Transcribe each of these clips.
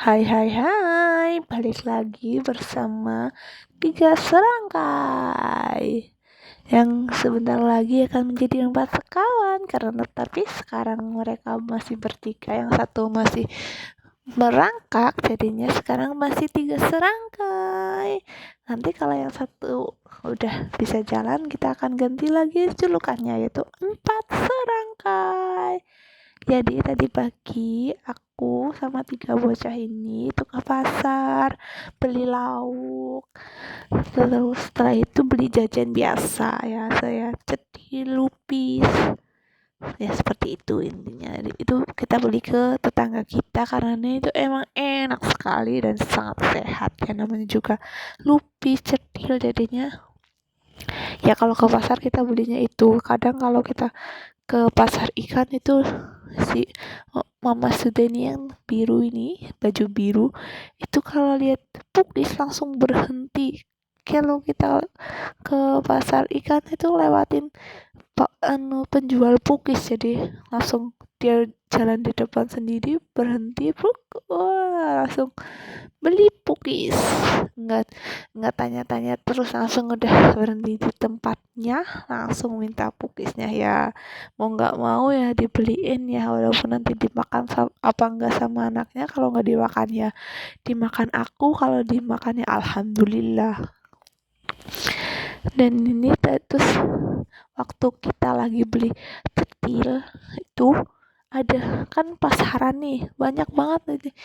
Hai hai hai, balik lagi bersama Tiga Serangkai yang sebentar lagi akan menjadi 4 sekawan karena tapi sekarang mereka masih bertiga, yang satu masih merangkak, jadinya sekarang masih 3 serangkai. Nanti kalau yang satu udah bisa jalan, kita akan ganti lagi julukannya, yaitu 4 serangkai. Jadi tadi pagi aku sama 3 bocah ini itu ke pasar beli lauk. Terus setelah itu beli jajan biasa ya, saya cetil, lupis. Ya seperti itu intinya. Itu kita beli ke tetangga kita karena itu emang enak sekali dan sangat sehat ya, namanya juga lupis, cetil. Jadinya ya kalau ke pasar kita belinya itu. Kadang kalau kita ke pasar ikan itu si Mama Sudeni yang biru ini, baju biru, itu kalau lihat pukis langsung berhenti. Kalau kita ke pasar ikan itu lewatin penjual pukis, jadi langsung dia jalan di depan sendiri, berhenti, langsung beli pukis. Nggak tanya-tanya, terus langsung udah berhenti di tempatnya, langsung minta pukisnya. Ya mau nggak mau ya dibeliin ya, walaupun nanti dimakan apa enggak sama anaknya. Kalau nggak dimakan ya dimakan aku, kalau dimakan ya alhamdulillah. Dan ini terus waktu kita lagi beli cetil itu, ada kan pasaran nih, banyak banget nih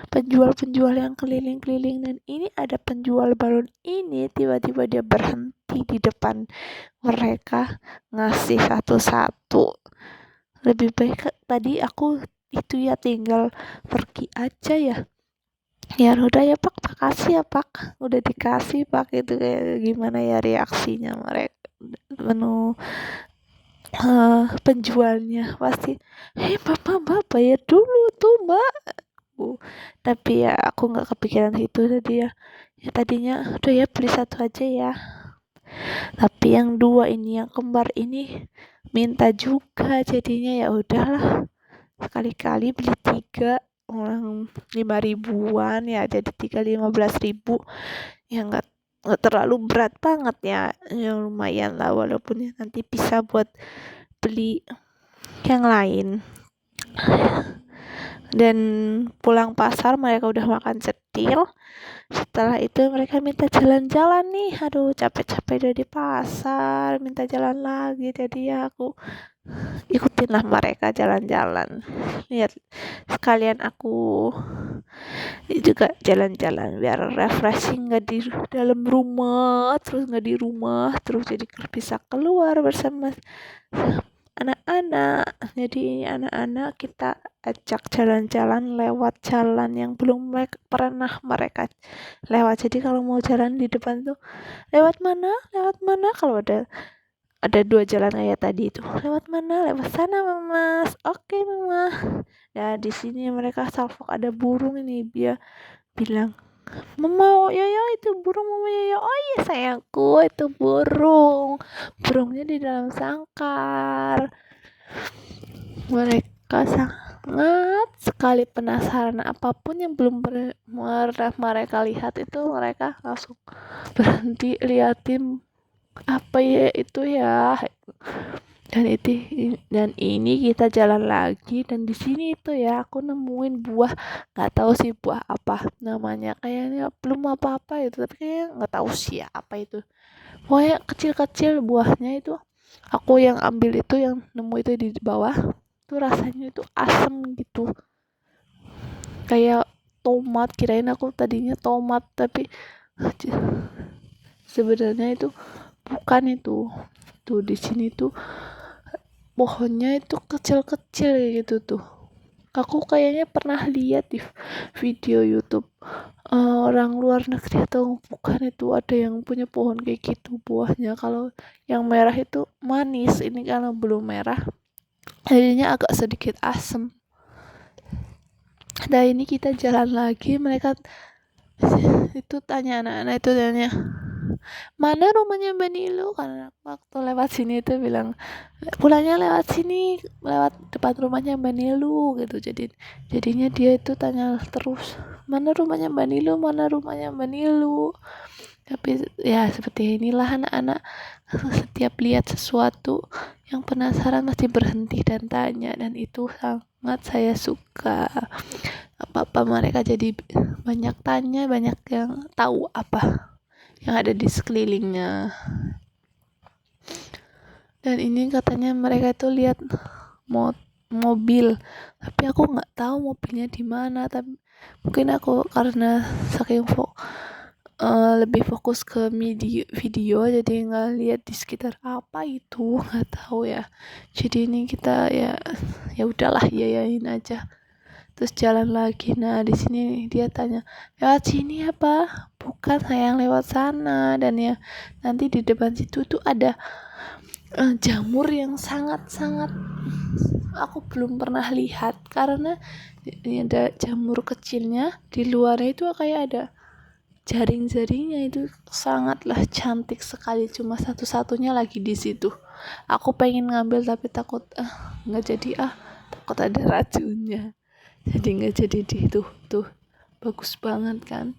penjual-penjual yang keliling-keliling, dan ini ada penjual balon ini tiba-tiba dia berhenti di depan mereka ngasih satu-satu. Lebih baik tadi aku itu ya tinggal pergi aja ya. Ya udah ya Pak, makasih ya Pak, udah dikasih Pak. Itu kayak gimana ya reaksinya mereka, penjualnya pasti, Mbak bayar dulu tuh Mbak. Tapi ya aku nggak kepikiran itu tadi ya. Ya tadinya udah ya beli satu aja ya. Tapi yang dua ini, yang kembar ini minta juga, jadinya ya udahlah. Sekali-kali beli 3 orang 5 ribuan ya, jadi 3 15 ribu ya, nggak terlalu berat banget ya, ya lumayan lah, walaupun ya nanti bisa buat beli yang lain. Dan pulang pasar mereka udah makan cetil. Setelah itu mereka minta jalan-jalan nih, aduh capek-capek udah di pasar minta jalan lagi, jadi ya aku ikutinlah mereka jalan-jalan. Lihat, sekalian aku juga jalan-jalan biar refreshing, nggak di dalam rumah terus, nggak di rumah terus, jadi bisa keluar bersama anak-anak. Jadi anak-anak kita ajak jalan-jalan lewat jalan yang belum pernah mereka lewat. Jadi kalau mau jalan di depan tuh lewat mana, kalau ada 2 jalan kayak tadi itu, lewat mana, lewat sana Mas, oke Mama. Ya di sini mereka salvok ada burung ini, dia bilang, Mama Yoyo itu burung Mama Yoyo. Oh iya sayangku, itu burungnya di dalam sangkar. Mereka sangat sekali penasaran, apapun yang belum pernah mereka lihat itu mereka langsung berhenti liatin apa ya itu ya. Dan ini kita jalan lagi, dan di sini itu ya aku nemuin buah, nggak tahu sih buah apa namanya, kayaknya belum apa-apa itu, tapi kayaknya nggak tahu sih ya apa itu, pokoknya kecil-kecil buahnya itu. Aku yang ambil itu, yang nemu itu di bawah, itu rasanya itu asem gitu, kayak tomat. Kirain aku tadinya tomat, tapi sebenarnya itu bukan. Itu tuh di sini tuh pohonnya itu kecil-kecil gitu tuh. Aku kayaknya pernah lihat di video YouTube orang luar negeri atau bukan, itu ada yang punya pohon kayak gitu buahnya. Kalau yang merah itu manis, ini kalau belum merah jadinya agak sedikit asem. Nah ini kita jalan lagi, mereka itu tanya, anak-anak itu tanya, mana rumahnya Mbak Nilu, karena waktu lewat sini itu bilang pulangnya lewat sini, lewat depan rumahnya Mbak Nilu gitu. Jadinya dia itu tanya terus, mana rumahnya Mbak Nilu, mana rumahnya Mbak Nilu. Tapi ya seperti inilah anak-anak, setiap lihat sesuatu yang penasaran mesti berhenti dan tanya, dan itu sangat saya suka. Apa mereka jadi banyak tanya, banyak yang tahu apa yang ada di sekelilingnya. Dan ini katanya mereka itu lihat mobil, tapi aku nggak tahu mobilnya di mana. Tapi mungkin aku karena saking lebih fokus ke video jadi nggak lihat di sekitar apa itu, nggak tahu ya. Jadi ini kita ya udahlah, yayain aja, terus jalan lagi. Nah di sini dia tanya, lewat sini apa, bukan, saya yang lewat sana. Dan ya nanti di depan situ tuh ada jamur yang sangat-sangat aku belum pernah lihat, karena ini ada jamur kecilnya, di luarnya itu kayak ada jaring-jaringnya. Itu sangatlah cantik sekali, cuma satu-satunya lagi di situ. Aku pengen ngambil tapi takut nggak jadi, takut ada racunnya, jadi nggak jadi. Tuh bagus banget kan.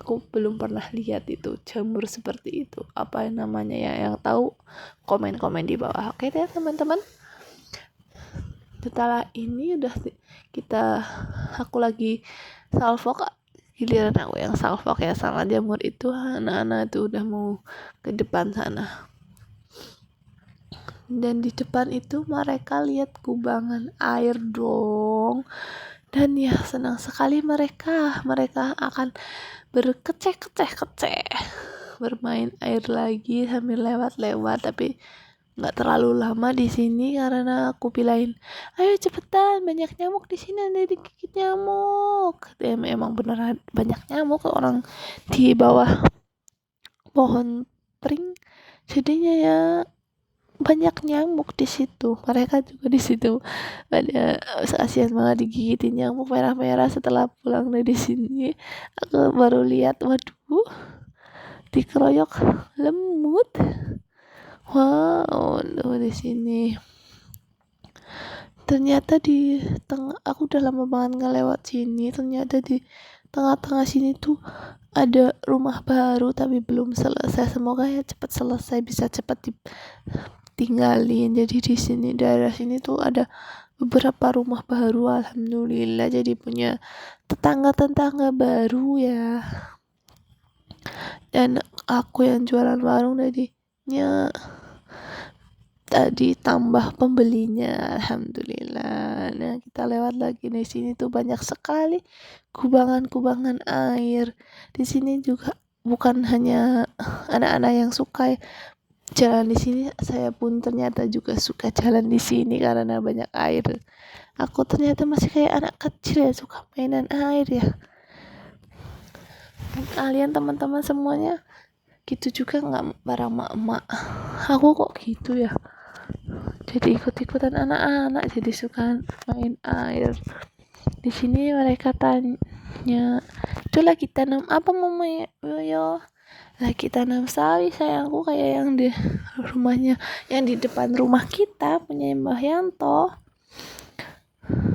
Aku belum pernah lihat itu jamur seperti itu, apa namanya ya, yang tahu komen-komen di bawah. Oke deh teman-teman, setelah ini udah aku lagi salvok, giliran aku yang salvok ya sama jamur itu. Anak-anak itu udah mau ke depan sana, dan di depan itu mereka lihat kubangan air dong. Dan ya senang sekali mereka akan berkeceh bermain air lagi sambil lewat-lewat. Tapi nggak terlalu lama di sini karena aku bilangin, ayo cepetan, banyak nyamuk di sini, nanti digigit nyamuk. Emang beneran banyak nyamuk, orang di bawah pohon pring, jadinya ya banyak nyamuk di situ. Mereka juga di situ pada kasihan banget digigitin nyamuk merah-merah. Setelah pulang dari sini aku baru lihat, waduh, dikeroyok lemut. Wow, di sini ternyata di tengah, aku udah lama banget nggak lewat sini, ternyata di tengah-tengah sini tuh ada rumah baru tapi belum selesai. Semoga ya cepat selesai, bisa cepat ditinggalin. Jadi di sini, daerah sini tuh ada beberapa rumah baru, alhamdulillah, jadi punya tetangga baru ya. Dan aku yang jualan warung tadi tambah pembelinya, alhamdulillah. Nah kita lewat lagi di sini tuh banyak sekali kubangan air. Di sini juga bukan hanya anak-anak yang suka jalan di sini, saya pun ternyata juga suka jalan di sini karena banyak air. Aku ternyata masih kayak anak kecil ya, suka mainan air ya. Kalian teman-teman semuanya gitu juga nggak, barang emak-emak? Aku kok gitu ya, jadi ikut-ikutan anak-anak, jadi suka main air. Di sini mereka tanya, itu lagi tanam apa mama yo? Lagi tanam sawi sayangku, kayak yang di rumahnya, yang di depan rumah kita punya Mbah Yanto.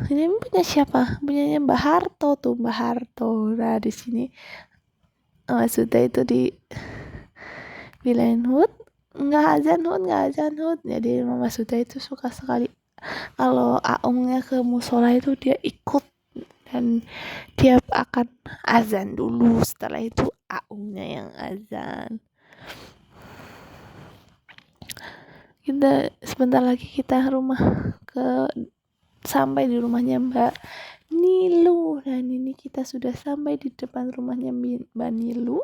Ini punya siapa? Punyanya Mbah Harto tuh, Mbah Harto. Nah di sini maksudnya itu di bilangin, Hud nggak azan Hud. Jadi Mama Suda itu suka sekali kalau aungnya ke musola itu dia ikut, dan dia akan azan dulu, setelah itu aungnya yang azan. Kita sebentar lagi kita sampai di rumahnya Mbak Nilu. Dan ini kita sudah sampai di depan rumahnya Mbak Nilu.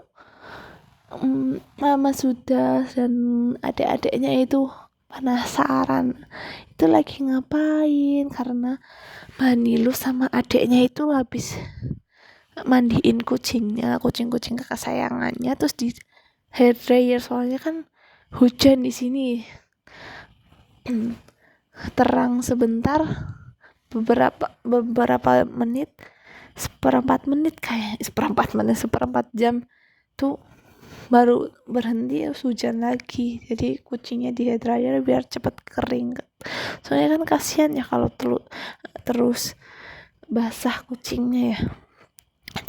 Mama sudah dan adik-adiknya itu penasaran itu lagi ngapain, karena Mbak Nilu sama adiknya itu habis mandiin kucing kesayangannya, terus di hair dryer, soalnya kan hujan di sini. Terang sebentar, beberapa menit, seperempat jam tuh baru berhenti hujan lagi, jadi kucingnya di hair dryer biar cepet kering. Soalnya kan kasihan ya kalau terus basah kucingnya ya,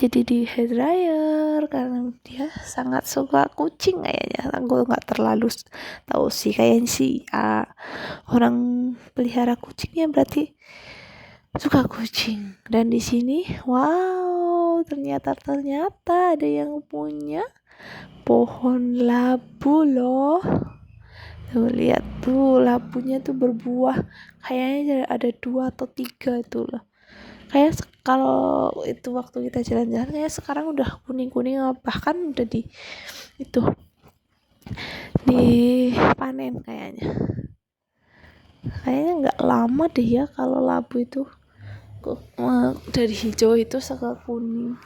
jadi di hair dryer karena dia sangat suka kucing kayaknya. Aku nggak terlalu tahu sih, kayaknya sih orang pelihara kucingnya berarti suka kucing. Dan di sini wow, ternyata ada yang punya pohon labu loh. Tuh lihat tuh, labunya tuh berbuah, kayaknya ada 2 atau 3 tuh loh. Kayak kalau itu waktu kita jalan-jalan kayak sekarang udah kuning-kuning, bahkan udah itu dipanen kayaknya nggak lama deh ya kalau labu itu dari hijau itu ke kuning.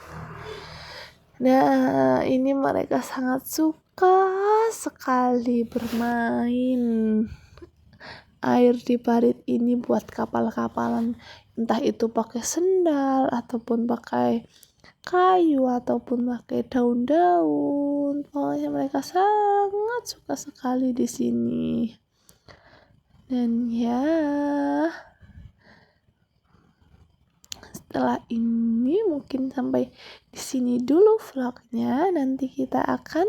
Nah, ini mereka sangat suka sekali bermain air di parit ini buat kapal-kapalan, entah itu pakai sendal ataupun pakai kayu ataupun pakai daun-daun. Pokoknya mereka sangat suka sekali di sini. Dan ya, setelah ini mungkin sampai di sini dulu vlognya. Nanti kita akan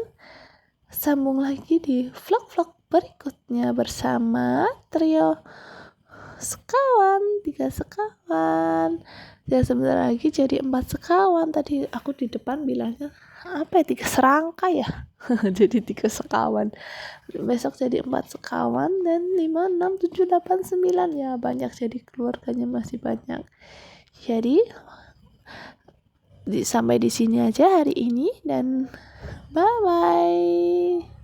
sambung lagi di vlog-vlog berikutnya bersama trio sekawan, 3 sekawan. Ya sebentar lagi jadi 4 sekawan. Tadi aku di depan bilangnya apa ya, 3 serangka ya. Jadi 3 sekawan. Besok jadi 4 sekawan dan 5, 6, 7, 8, 9 ya, banyak, jadi keluarganya masih banyak. Jadi sampai di sini aja hari ini dan bye bye.